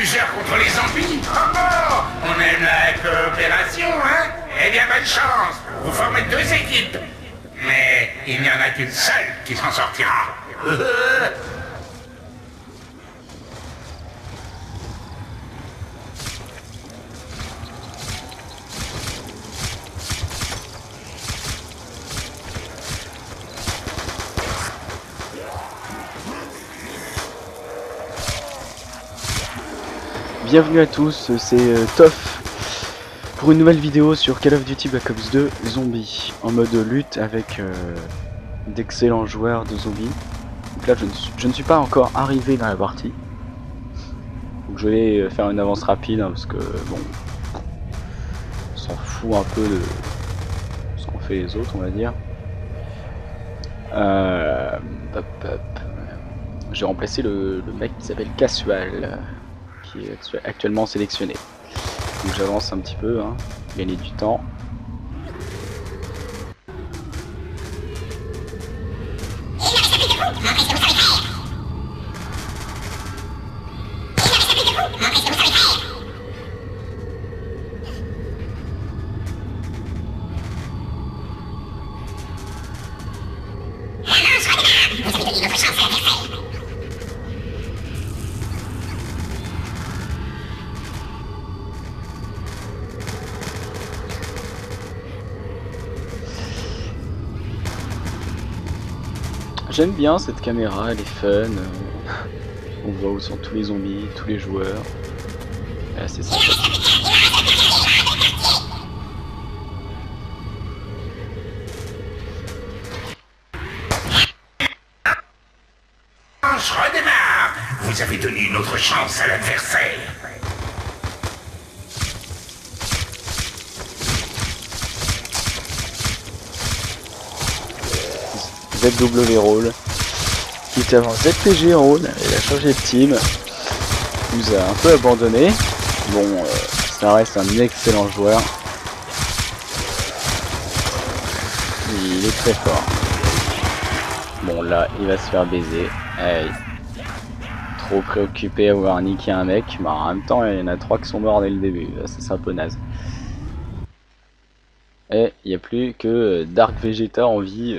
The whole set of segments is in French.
plusieurs contre les zombies. Oh bon, on aime la coopération, hein? Eh bien, bonne chance. Vous formez deux équipes. Mais il n'y en a qu'une seule qui s'en sortira. Bienvenue à tous, c'est Toff pour une nouvelle vidéo sur Call of Duty Black Ops 2 Zombies en mode lutte avec d'excellents joueurs de zombies. Donc là je ne suis pas encore arrivé dans la partie, donc je vais faire une avance rapide hein, parce que bon, on s'en fout un peu de ce qu'ont fait les autres, on va dire. J'ai remplacé le mec qui s'appelle Casual, qui est actuellement sélectionné. Donc j'avance un petit peu, hein, gagner du temps. J'aime bien cette caméra, elle est fun. On voit où sont tous les zombies, tous les joueurs. C'est sympa. Je redémarre. Vous avez donné une autre chance à l'adversaire. ZW Roll, qui était avant ZPG Roll, il a changé de team, il nous a un peu abandonné. Bon, ça reste un excellent joueur, il est très fort. Bon là, il va se faire baiser. Hey. Trop préoccupé à avoir niqué un mec, mais en même temps il y en a 3 qui sont morts dès le début, c'est un peu naze. Et il n'y a plus que Dark Vegeta en vie.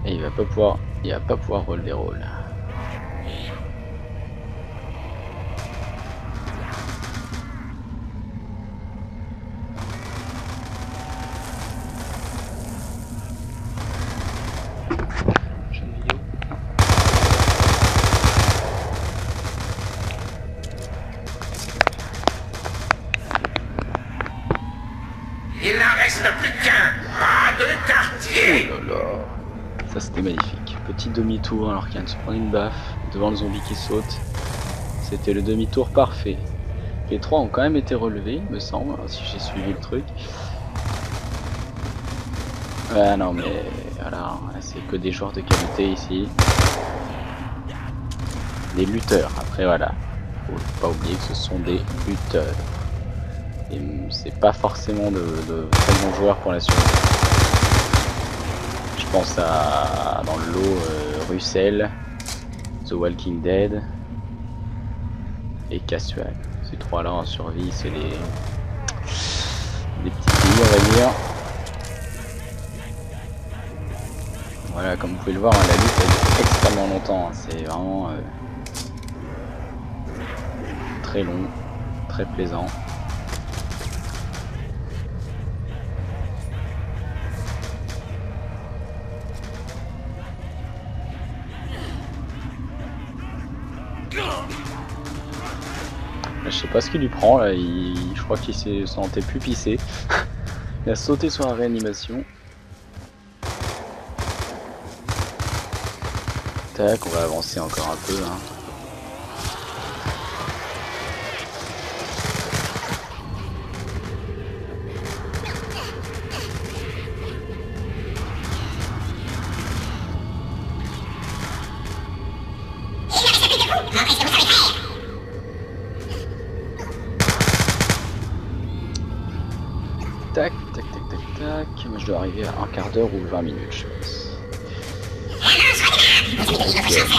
Et il va pas pouvoir roll des rôles. Il n'en reste plus qu'un. Pas de quartier. Oh là là. Ça c'était magnifique. Petit demi-tour alors qu'il vient de se prendre une baffe devant le zombie qui saute. C'était le demi-tour parfait. Les 3 ont quand même été relevés, me semble, si j'ai suivi le truc. Ah non mais voilà, c'est que des joueurs de qualité ici. Des lutteurs, après voilà. Faut pas oublier que ce sont des lutteurs. Et c'est pas forcément de très bons joueurs pour la suite. Je pense à dans le lot Russell, The Walking Dead et Casual. Ces 3 là en survie, c'est des petits pays, on va dire. Voilà, comme vous pouvez le voir, la lutte a duré extrêmement longtemps. C'est vraiment très long, très plaisant. Je sais pas ce qu'il lui prend là, je crois qu'il s'est sentait plus pisser. Il a sauté sur la réanimation. Tac, on va avancer encore un peu hein. Tac, tac, tac, tac, tac. Moi je dois arriver à un quart d'heure ou 20 minutes, je pense. Okay.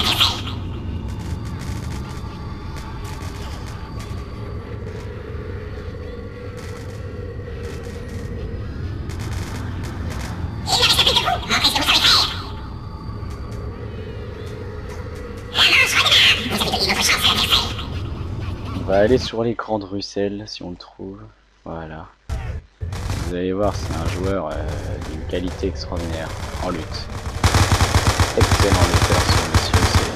va aller sur l'écran de Russell si on le trouve. Voilà. Vous allez voir, c'est un joueur d'une qualité extraordinaire en lutte. Excellent lutteur, ce monsieur.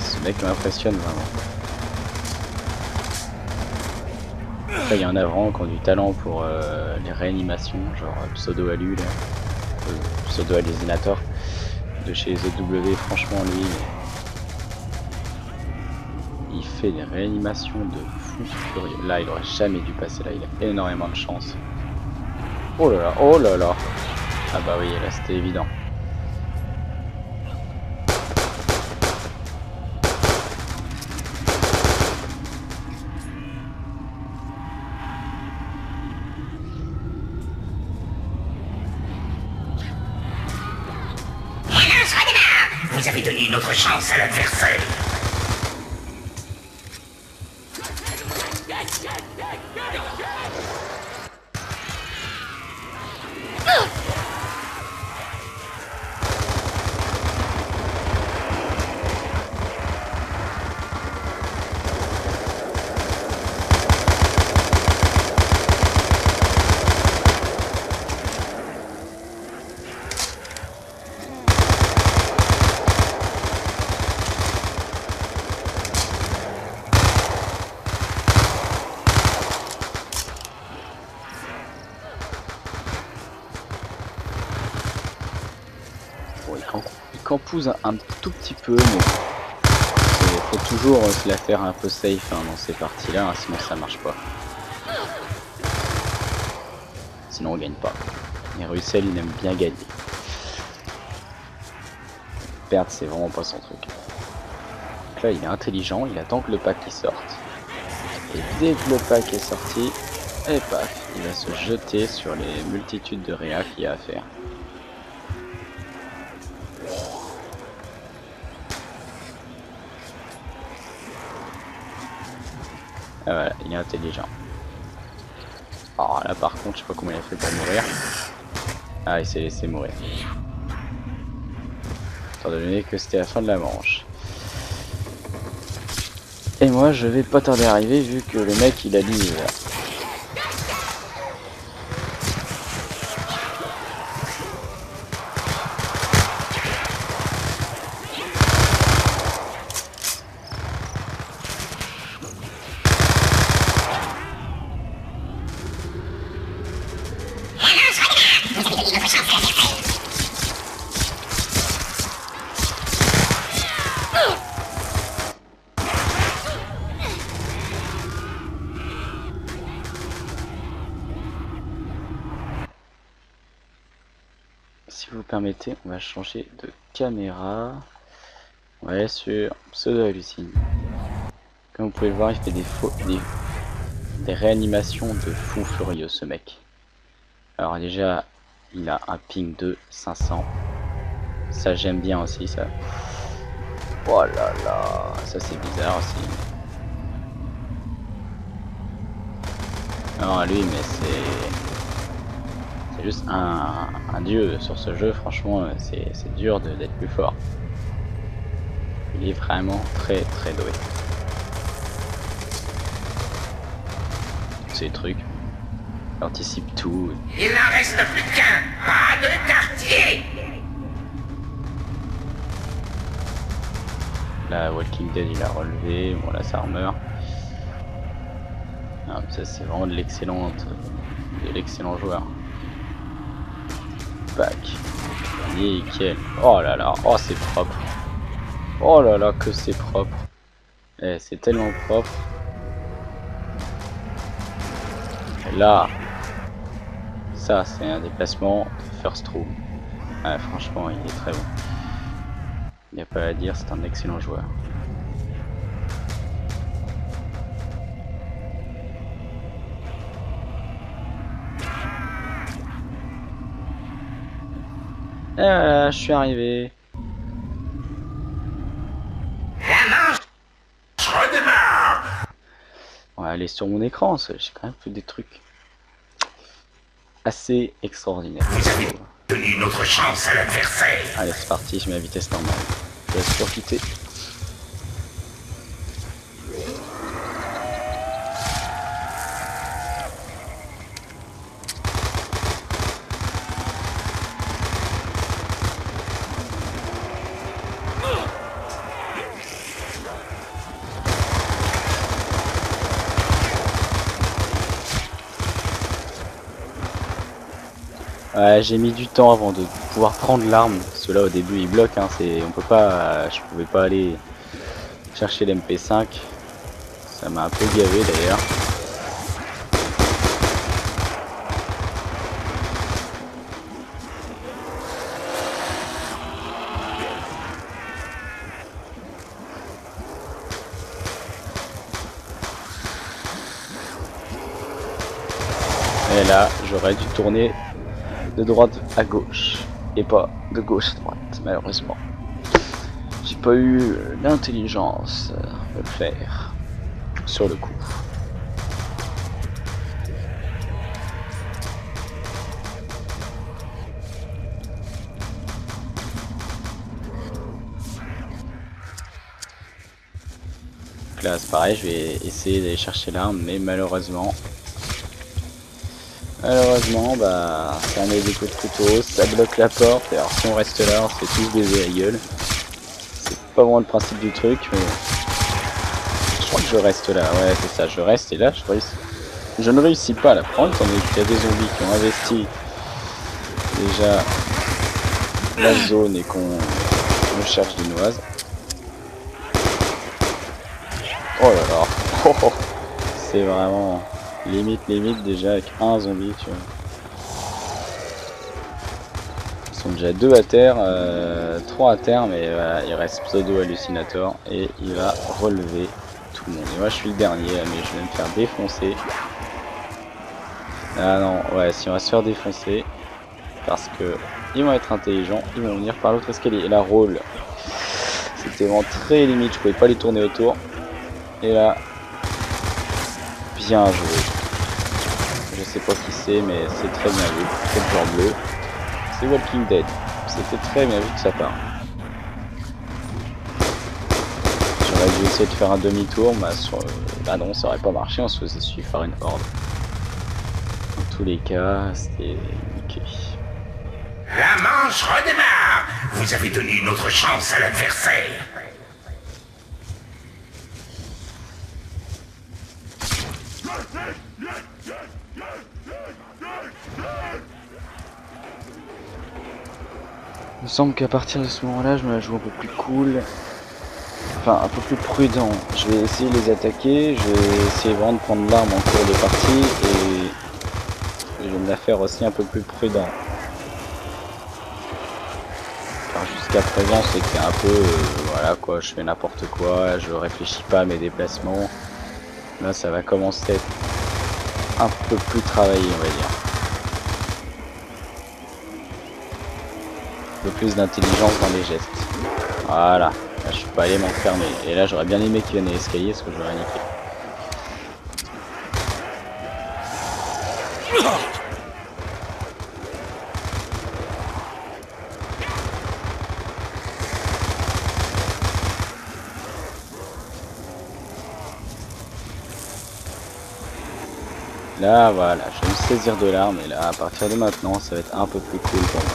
Ce mec m'impressionne vraiment. Après, il y en a vraiment qui ont du talent pour les réanimations, genre Pseudo Alu, là. Pseudo Hallucinator de chez ZW. Franchement, lui, il fait des réanimations de fou furieux. Là, il aurait jamais dû passer là, il a énormément de chance. Oh là là, oh là là. Ah bah oui, là c'était évident. Vous avez donné une autre chance à l'adversaire. Il campouse un tout petit peu, mais il faut toujours se la faire un peu safe dans ces parties-là, hein, sinon ça marche pas. Sinon on gagne pas. Et Russell, il aime bien gagner. Perdre, c'est vraiment pas son truc. Donc là, il est intelligent, il attend que le pack il sorte. Et dès que le pack est sorti, et paf, il va se jeter sur les multitudes de réa qu'il y a à faire. Ah voilà, il est intelligent. Alors là par contre, je sais pas comment il a fait pour mourir. Ah, il s'est laissé mourir. Étant donné que c'était la fin de la manche. Et moi je vais pas tarder à arriver vu que le mec il a dit... Si vous permettez, on va changer de caméra. On va aller sur Pseudo Hallucine. Comme vous pouvez le voir, il fait des réanimations de fou furieux ce mec. Alors déjà, il a un ping de 500. Ça j'aime bien aussi ça. Oh là là, ça c'est bizarre aussi. Alors lui, mais c'est juste un dieu sur ce jeu. Franchement, c'est dur d'être plus fort. Il est vraiment très doué. Ces trucs, il anticipe tout. Il n'en reste plus qu'un, pas de quartier. Là, Walking Dead, il a relevé. Bon, là, ça meurt. Ah, ça, c'est vraiment de l'excellent joueur. Pack. Nickel. Oh là là, oh c'est propre. Oh là là, que c'est propre. Eh, c'est tellement propre. Et là, ça c'est un déplacement de first room. Ah, franchement, il est très bon. Il n'y a pas à dire, c'est un excellent joueur. Et voilà, je suis arrivé. La manche redémarre. On va aller sur mon écran, j'ai quand même fait des trucs assez extraordinaires. Vous avez donné une autre chance à l'adversaire. Allez, c'est parti, je mets la vitesse normale. Je laisse profiter. Ouais, j'ai mis du temps avant de pouvoir prendre l'arme. Ceux-là au début ils bloquent, hein, on peut pas, je pouvais pas aller chercher l'MP5. Ça m'a un peu gavé d'ailleurs. Et là, j'aurais dû tourner de droite à gauche et pas de gauche à droite, malheureusement. J'ai pas eu l'intelligence de le faire sur le coup. Donc là, c'est pareil, je vais essayer d'aller chercher l'arme, mais malheureusement, bah, ça met des coups de couteau, ça bloque la porte. Et alors, si on reste là, on se fait tous baiser la gueule. C'est pas vraiment le principe du truc, mais je crois que je reste là. Ouais, c'est ça, je reste et là, je ne réussis pas à la prendre, étant donné qu'il y a des zombies qui ont investi déjà la zone et qu'on me cherche des noises. Oh là là, oh, oh. C'est vraiment limite déjà avec un zombie, tu vois. Ils sont déjà 2 à terre, 3 à terre, mais voilà, il reste Pseudo Hallucinator et il va relever tout le monde. Et moi je suis le dernier, mais je vais me faire défoncer. Ah non, ouais, si on va se faire défoncer, parce que ils vont être intelligents, ils vont venir par l'autre escalier. Et la roll, c'était vraiment très limite, je pouvais pas les tourner autour. Et là, bien joué. Je sais pas qui c'est, mais c'est très bien vu. C'est le genre bleu. C'est Walking Dead. C'était très bien vu de sa part. J'aurais dû essayer de faire un demi-tour, mais bah non, ça aurait pas marché, on se faisait suivre par une horde. Dans tous les cas, c'était niqué. La manche redémarre. Vous avez donné une autre chance à l'adversaire. Il me semble qu'à partir de ce moment-là, je me la joue un peu plus cool. Enfin, un peu plus prudent. Je vais essayer de les attaquer, je vais essayer vraiment de prendre l'arme en cours de partie et je vais me la faire aussi un peu plus prudent. Car jusqu'à présent, c'était un peu, voilà quoi, je fais n'importe quoi, je réfléchis pas à mes déplacements. Là, ça va commencer à être un peu plus travaillé, on va dire. Un peu plus d'intelligence dans les gestes. Voilà, là je suis pas allé m'enfermer. Et là j'aurais bien aimé qu'il vienne à l'escalier parce que j'aurais niqué. Là voilà, je vais me saisir de l'arme et là à partir de maintenant ça va être un peu plus cool pour moi.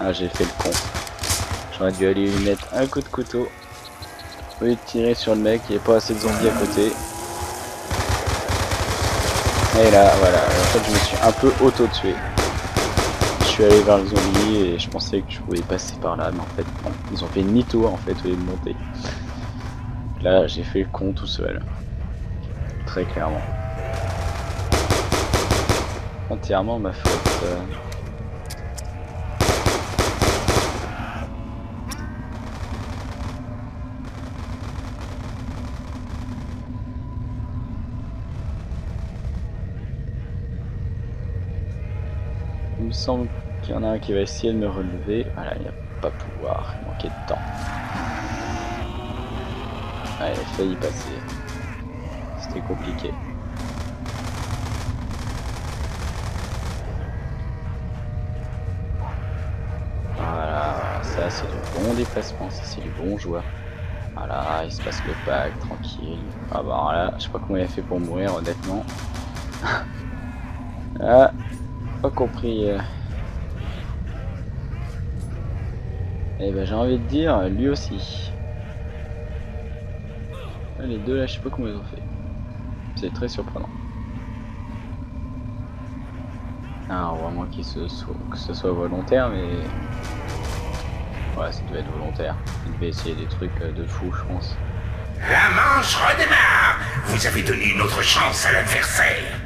Ah, j'ai fait le con. J'aurais dû aller lui mettre un coup de couteau. Au lieu de tirer sur le mec, il n'y a pas assez de zombies à côté. Et là, voilà, en fait je me suis un peu auto-tué. Je suis allé vers le zombie et je pensais que je pouvais passer par là, mais en fait non. Ils ont fait demi-tour en fait au lieu de monter. Là, j'ai fait le con tout seul. Très clairement. Entièrement ma faute. Il me semble qu'il y en a un qui va essayer de me relever. Voilà, il n'y a pas pouvoir, il manquait de temps. Ah, il a failli passer. C'était compliqué. Voilà, ça c'est du bon déplacement, ça c'est du bon joueur. Voilà, il se passe le pack, tranquille. Ah bah alors là, je sais pas comment il a fait pour mourir, honnêtement. Ah, pas compris. Et ben j'ai envie de dire, lui aussi. Les deux là, je sais pas comment ils ont fait. C'est très surprenant. Ah, vraiment que ce soit volontaire, mais... Ouais, ça devait être volontaire. Il devait essayer des trucs de fou, je pense. La manche redémarre. Vous avez donné une autre chance à l'adversaire.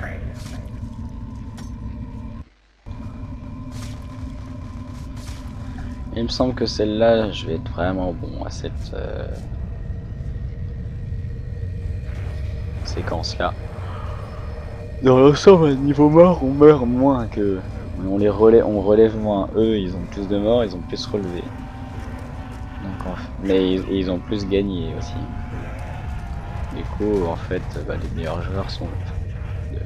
Il me semble que celle-là, je vais être vraiment bon à cette séquence-là. Dans l'ensemble, à niveau mort, on meurt moins que... On relève moins. Eux, ils ont plus de morts, ils ont plus relevé. Donc, mais ils ont plus gagné aussi. Du coup, en fait, les meilleurs joueurs sont...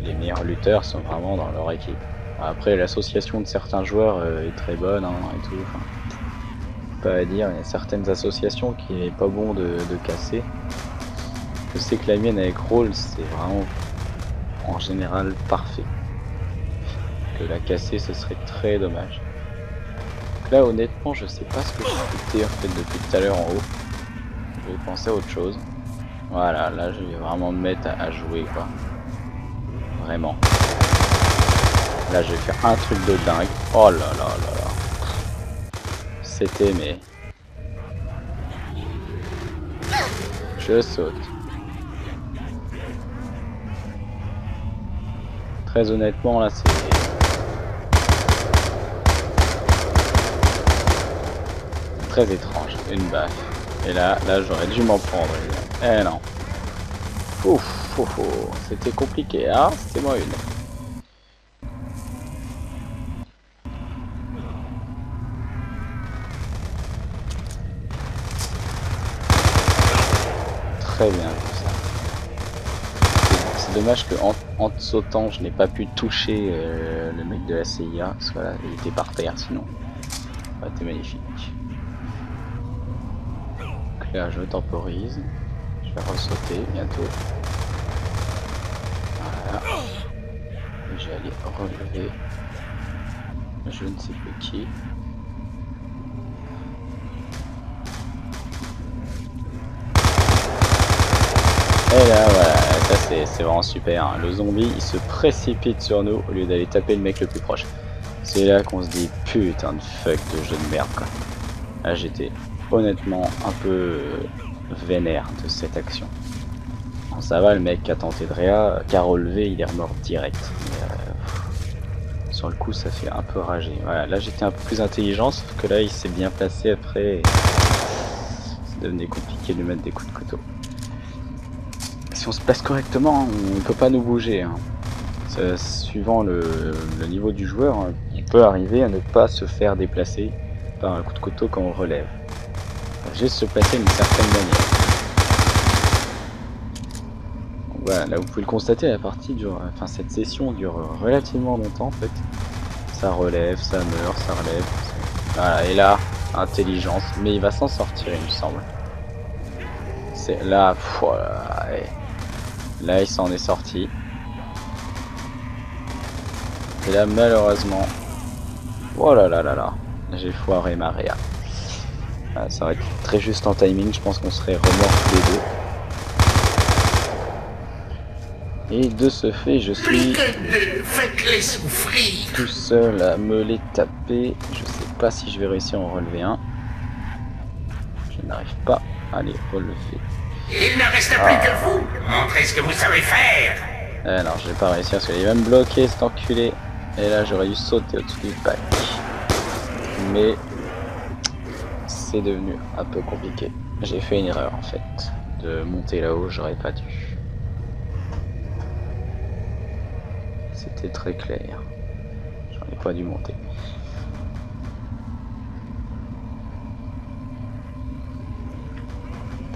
Les meilleurs lutteurs sont vraiment dans leur équipe. Après, l'association de certains joueurs est très bonne et tout. Enfin, pas à dire, il y a certaines associations qui n'est pas bon de casser. Je sais que la mienne avec Roll, c'est vraiment en général parfait. Que la casser, ce serait très dommage. Donc là, honnêtement, je sais pas ce que je foutais en fait depuis tout à l'heure en haut. Je vais penser à autre chose. Voilà, là, je vais vraiment me mettre à jouer, quoi. Vraiment. Là, je vais faire un truc de dingue. Oh là là là là. C'était mais... Je saute. Très honnêtement, là, c'est... Très étrange. Une baffe. Et là j'aurais dû m'en prendre. Eh non. Ouf, ouf, ouf. C'était compliqué, hein. C'était moi une. Très bien tout ça. C'est dommage que en sautant, je n'ai pas pu toucher le mec de la CIA. Parce que là, il était par terre sinon. Ça aurait été magnifique. Donc là, je temporise. Je vais ressauter bientôt. Voilà. Et je vais aller relever. Je ne sais plus qui. Et là voilà, ça c'est vraiment super, hein. Le zombie il se précipite sur nous au lieu d'aller taper le mec le plus proche. C'est là qu'on se dit putain de fuck de jeu de merde quoi. Là j'étais honnêtement un peu vénère de cette action. Bon, ça va, le mec qui a tenté de réa, qui a relevé, il est remort direct. Mais, sur le coup ça fait un peu rager. Voilà, là j'étais un peu plus intelligent, sauf que là il s'est bien placé après. Et... ça devenait compliqué de lui mettre des coups de couteau. Si on se place correctement, on ne peut pas nous bouger. Hein. Suivant le niveau du joueur, on peut arriver à ne pas se faire déplacer par un coup de couteau quand on relève. Juste se placer d'une certaine manière. Donc voilà, là vous pouvez le constater, la partie dure, enfin cette session dure relativement longtemps en fait. Ça relève, ça meurt, ça relève. Voilà, et là, intelligence, mais il va s'en sortir il me semble. C'est là, voilà, là il s'en est sorti. Et là malheureusement, oh là là là là, j'ai foiré ma réa. Ça aurait été très juste en timing, je pense qu'on serait remords tous les deux. Et de ce fait, je suis Faites-les souffrir. tout seul à me les taper. Je sais pas si je vais réussir à en relever un. Je n'arrive pas à les relever. Il ne reste plus que vous. Montrez ce que vous savez faire. Non, je vais pas réussir parce qu'il va me bloquer cet enculé. Et là, j'aurais dû sauter au-dessus du pack. Mais c'est devenu un peu compliqué. J'ai fait une erreur en fait. De monter là-haut, j'aurais pas dû. C'était très clair. J'aurais pas dû monter.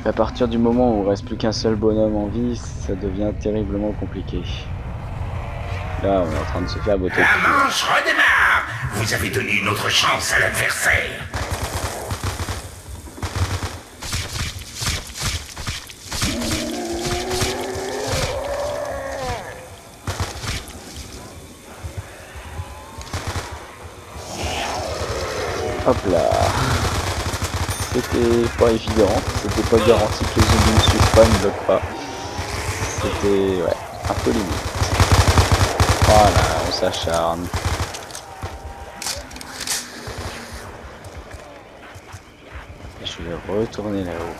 À partir du moment où il reste plus qu'un seul bonhomme en vie, ça devient terriblement compliqué. Là, on est en train de se faire botter. La manche redémarre. Vous avez donné une autre chance à l'adversaire. Hop là. C'était pas évident, c'était pas garanti que les zombies ne suivent pas, ne bloquent pas. C'était ouais, un peu limite. Voilà, on s'acharne. Je vais retourner là-haut.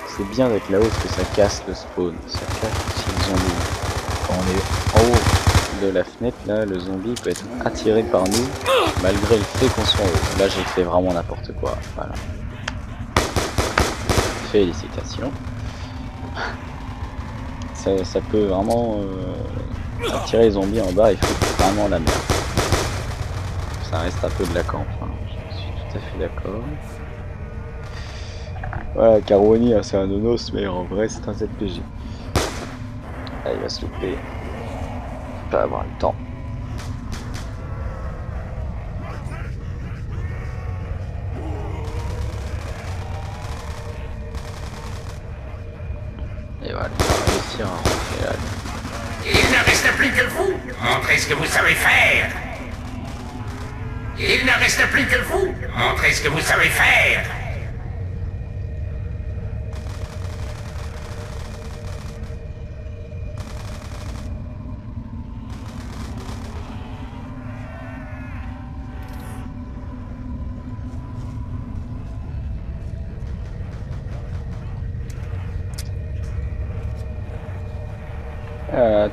C'est bien d'être là-haut parce que ça casse le spawn, ça casse aussi le zombie. Quand on est en haut de la fenêtre, là, le zombie peut être attiré par nous malgré le fait qu'on soit en haut. Là, j'ai fait vraiment n'importe quoi. Voilà. Félicitations. Ça peut vraiment attirer les zombies en bas, il faut vraiment la merde. Ça reste un peu de la camp, hein. Je suis tout à fait d'accord. Voilà, Caroni, c'est un nonos, mais en vrai c'est un ZPG. Là, il va se louper. Il va avoir le temps. Et voilà, il va réussir à rentrer là. Il ne reste plus que vous. Montrez ce que vous savez faire. Il ne reste plus que vous. Montrez ce que vous savez faire.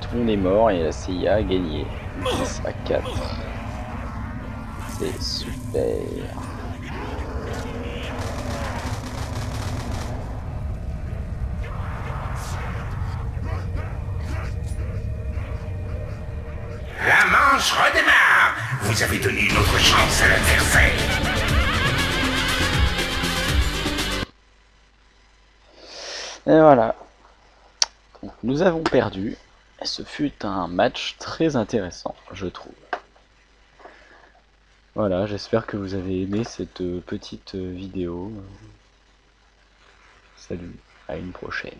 Tout le monde est mort et la CIA a gagné 10 à 4. C'est super. La manche redémarre. Vous avez donné une autre chance à l'adversaire. Et voilà. Donc, nous avons perdu. Et ce fut un match très intéressant, je trouve. Voilà, j'espère que vous avez aimé cette petite vidéo. Salut, à une prochaine.